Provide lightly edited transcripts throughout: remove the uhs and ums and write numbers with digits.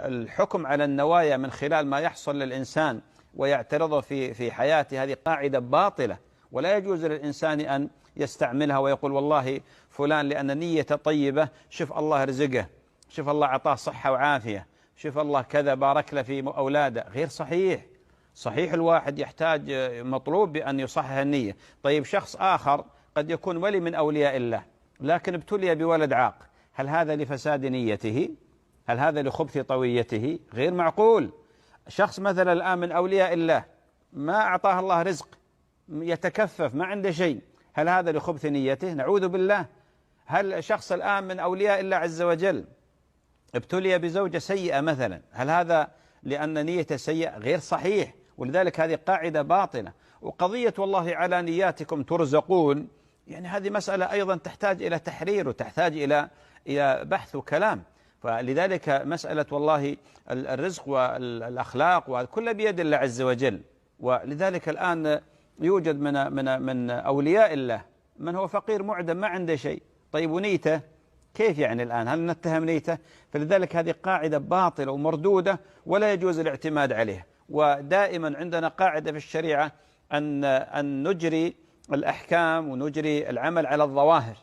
والحكم على النوايا من خلال ما يحصل للإنسان ويعترضه في حياته هذه قاعدة باطلة، ولا يجوز للإنسان أن يستعملها ويقول والله فلان لأن نيته طيبة شوف الله رزقه، شوف الله أعطاه صحة وعافية، شوف الله كذا بارك له في أولاده. غير صحيح. صحيح الواحد يحتاج مطلوب بأن يصحح النية. طيب شخص آخر قد يكون ولي من أولياء الله لكن ابتلي بولد عاق، هل هذا لفساد نيته؟ هل هذا لخبث طويته؟ غير معقول. شخص مثلا الآن من أولياء الله ما أعطاه الله رزق، يتكفف ما عنده شيء، هل هذا لخبث نيته؟ نعوذ بالله. هل شخص الآن من أولياء الله عز وجل ابتلي بزوجة سيئة مثلا، هل هذا لأن نيته سيئة؟ غير صحيح. ولذلك هذه قاعدة باطلة. وقضية والله على نياتكم ترزقون، يعني هذه مسألة أيضا تحتاج إلى تحرير وتحتاج إلى بحث وكلام. فلذلك مسألة والله الرزق والأخلاق وكل بيد الله عز وجل. ولذلك الآن يوجد من أولياء الله من هو فقير معدم ما عنده شيء، طيب ونيته كيف يعني الآن؟ هل نتهم نيته؟ فلذلك هذه قاعدة باطلة ومردودة ولا يجوز الاعتماد عليها. ودائما عندنا قاعدة في الشريعة أن نجري الأحكام ونجري العمل على الظواهر،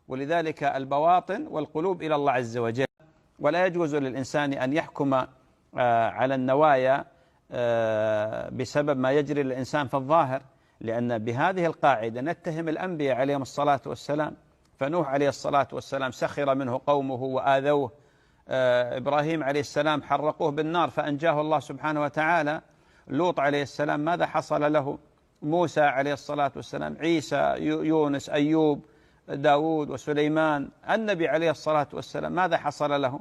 ولذلك البواطن والقلوب إلى الله عز وجل. ولا يجوز للإنسان أن يحكم على النوايا بسبب ما يجري للإنسان في الظاهر، لأن بهذه القاعدة نتهم الأنبياء عليهم الصلاة والسلام. فنوح عليه الصلاة والسلام سخر منه قومه وآذوه، إبراهيم عليه السلام حرقوه بالنار فأنجاه الله سبحانه وتعالى، لوط عليه السلام ماذا حصل له، موسى عليه الصلاة والسلام، عيسى، يونس، أيوب، داود وسليمان، النبي عليه الصلاة والسلام ماذا حصل له؟